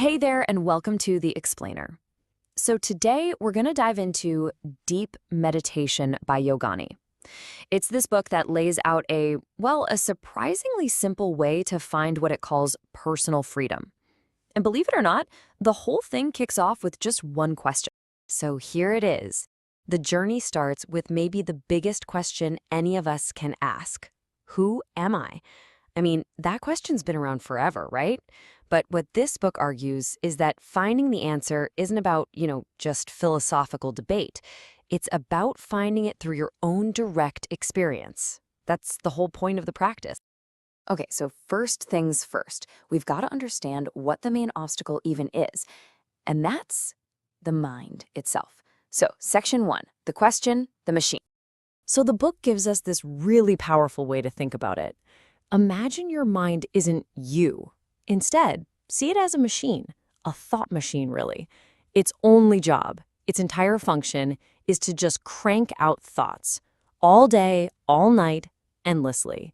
Hey there, and welcome to The Explainer. So today we're going to dive into Deep Meditation by Yogani. It's this book that lays out a surprisingly simple way to find what it calls personal freedom. And believe it or not, the whole thing kicks off with just one question. So here it is. The journey starts with maybe the biggest question any of us can ask. Who am I? I mean, that question's been around forever, right? But what this book argues is that finding the answer isn't about, just philosophical debate. It's about finding it through your own direct experience. That's the whole point of the practice. Okay, so first things first, we've got to understand what the main obstacle even is, and that's the mind itself. So, section 1, the question, the machine. So the book gives us this really powerful way to think about it. Imagine your mind isn't you. Instead, see it as a machine, a thought machine, really. Its only job, its entire function, is to just crank out thoughts all day, all night, endlessly.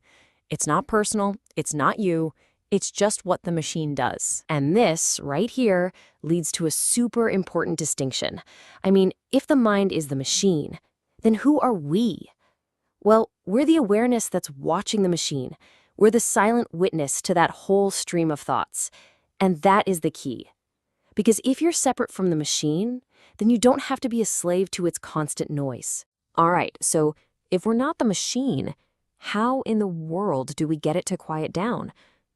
It's not personal, it's not you, it's just what the machine does. And this, right here, leads to a super important distinction. I mean, if the mind is the machine, then who are we? Well, we're the awareness that's watching the machine. We're the silent witness to that whole stream of thoughts. And that is the key. Because if you're separate from the machine, then you don't have to be a slave to its constant noise. All right, so if we're not the machine, how in the world do we get it to quiet down?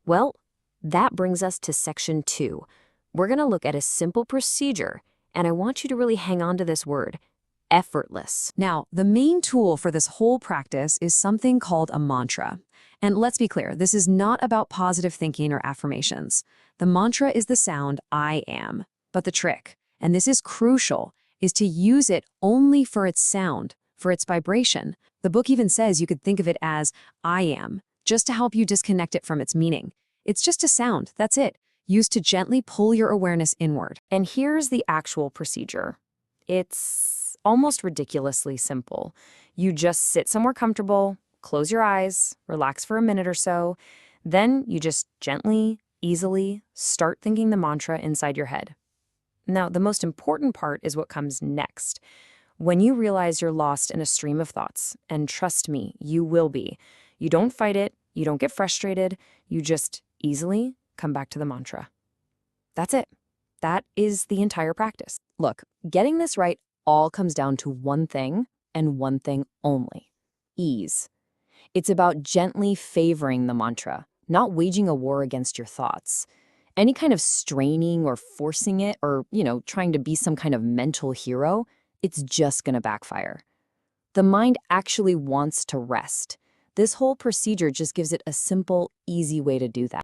Well, that brings us to section 2. We're going to look at a simple procedure, and I want you to really hang on to this word, effortless. Now, the main tool for this whole practice is something called a mantra. And let's be clear, this is not about positive thinking or affirmations. The mantra is the sound, I am. But the trick, and this is crucial, is to use it only for its sound, for its vibration. The book even says you could think of it as I am, just to help you disconnect it from its meaning. It's just a sound, that's it, used to gently pull your awareness inward. And here's the actual procedure. It's almost ridiculously simple. You just sit somewhere comfortable, close your eyes, relax for a minute or so, then you just gently, easily start thinking the mantra inside your head. Now, the most important part is what comes next. When you realize you're lost in a stream of thoughts, and trust me, you will be, you don't fight it, you don't get frustrated, you just easily come back to the mantra. That's it. That is the entire practice. Look, getting this right all comes down to one thing and one thing only: ease. It's about gently favoring the mantra, not waging a war against your thoughts. Any kind of straining or forcing it or, trying to be some kind of mental hero, it's just going to backfire. The mind actually wants to rest. This whole procedure just gives it a simple, easy way to do that.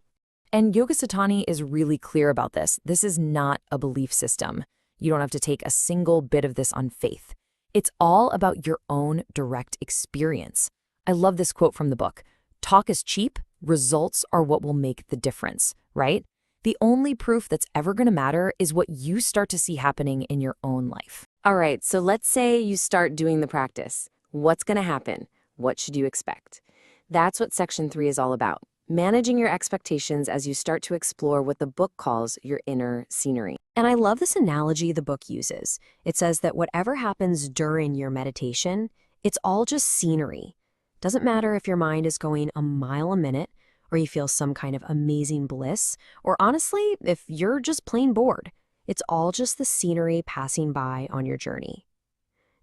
And Yoga Sutani is really clear about this. This is not a belief system. You don't have to take a single bit of this on faith. It's all about your own direct experience. I love this quote from the book. Talk is cheap, results are what will make the difference, right? The only proof that's ever going to matter is what you start to see happening in your own life. All right, so let's say you start doing the practice. What's going to happen? What should you expect? That's what section 3 is all about. Managing your expectations as you start to explore what the book calls your inner scenery. And I love this analogy the book uses. It says that whatever happens during your meditation, it's all just scenery. Doesn't matter if your mind is going a mile a minute, or you feel some kind of amazing bliss, or honestly, if you're just plain bored. It's all just the scenery passing by on your journey.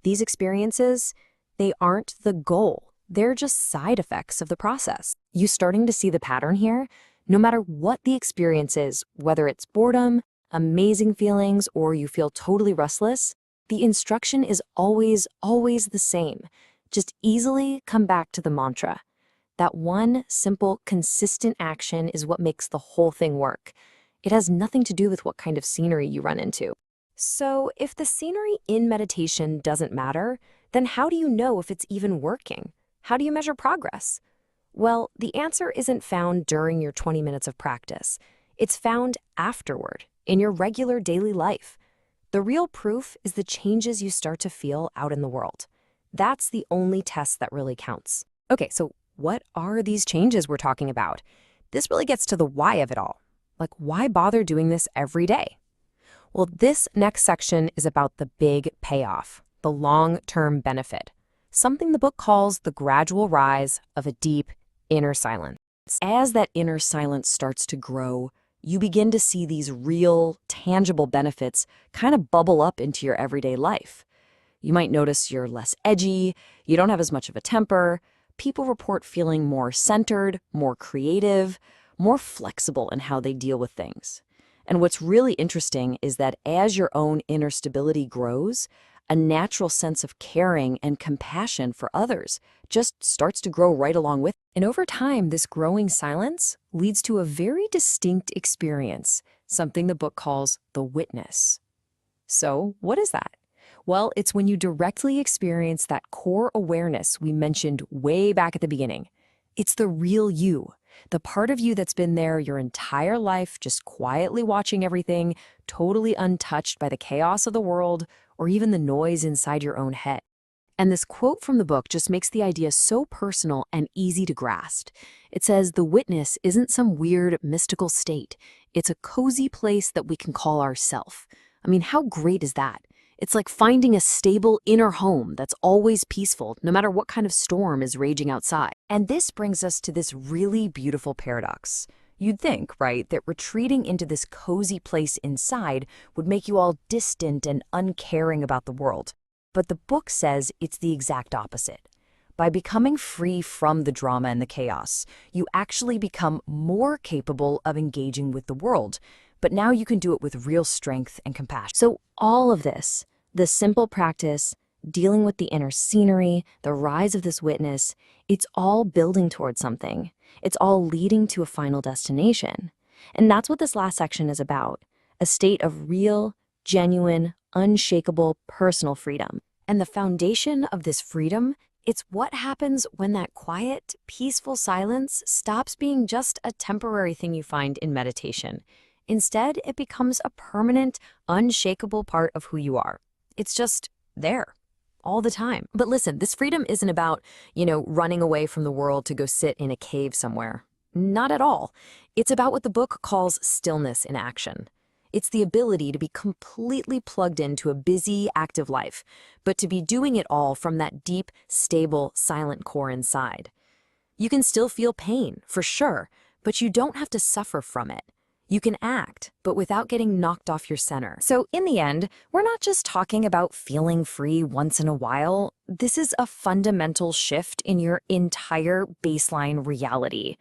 These experiences, they aren't the goal. They're just side effects of the process. You starting to see the pattern here? No matter what the experience is, whether it's boredom, amazing feelings, or you feel totally restless, the instruction is always the same. Just easily come back to the mantra. That one simple, consistent action is what makes the whole thing work. It has nothing to do with what kind of scenery you run into. So if the scenery in meditation doesn't matter, then how do you know if it's even working? How do you measure progress? Well, the answer isn't found during your 20 minutes of practice. It's found afterward, in your regular daily life. The real proof is the changes you start to feel out in the world. That's the only test that really counts. Okay, so what are these changes we're talking about? This really gets to the why of it all. Like, why bother doing this every day? Well, this next section is about the big payoff, the long-term benefit, something the book calls the gradual rise of a deep inner silence. As that inner silence starts to grow, you begin to see these real, tangible benefits kind of bubble up into your everyday life. You might notice you're less edgy, you don't have as much of a temper, people report feeling more centered, more creative, more flexible in how they deal with things. And what's really interesting is that as your own inner stability grows, a natural sense of caring and compassion for others just starts to grow right along with. And over time, this growing silence leads to a very distinct experience, something the book calls the witness. So, what is that? Well, it's when you directly experience that core awareness we mentioned way back at the beginning. It's the real you, the part of you that's been there your entire life, just quietly watching everything, totally untouched by the chaos of the world or even the noise inside your own head. And this quote from the book just makes the idea so personal and easy to grasp. It says the witness isn't some weird mystical state. It's a cozy place that we can call ourself. I mean, how great is that? It's like finding a stable inner home that's always peaceful, no matter what kind of storm is raging outside. And this brings us to this really beautiful paradox. You'd think, right, that retreating into this cozy place inside would make you all distant and uncaring about the world. But the book says it's the exact opposite. By becoming free from the drama and the chaos, you actually become more capable of engaging with the world. But now you can do it with real strength and compassion. So all of this, the simple practice, dealing with the inner scenery, the rise of this witness, it's all building towards something. It's all leading to a final destination. And that's what this last section is about, a state of real, genuine, unshakable personal freedom. And the foundation of this freedom, it's what happens when that quiet, peaceful silence stops being just a temporary thing you find in meditation. Instead, it becomes a permanent, unshakable part of who you are. It's just there, all the time. But listen, this freedom isn't about, running away from the world to go sit in a cave somewhere. Not at all. It's about what the book calls stillness in action. It's the ability to be completely plugged into a busy, active life, but to be doing it all from that deep, stable, silent core inside. You can still feel pain, for sure, but you don't have to suffer from it. You can act, but without getting knocked off your center. So in the end, we're not just talking about feeling free once in a while. This is a fundamental shift in your entire baseline reality.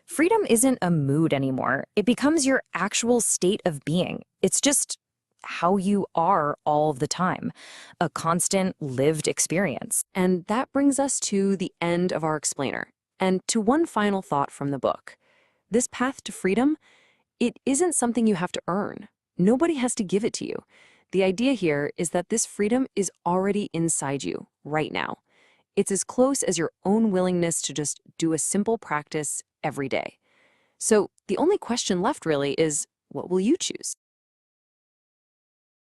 Freedom isn't a mood anymore. It becomes your actual state of being. It's just how you are all the time, a constant lived experience. And that brings us to the end of our explainer, and to one final thought from the book. This path to freedom, it isn't something you have to earn. Nobody has to give it to you. The idea here is that this freedom is already inside you right now. It's as close as your own willingness to just do a simple practice every day. So the only question left really is, what will you choose?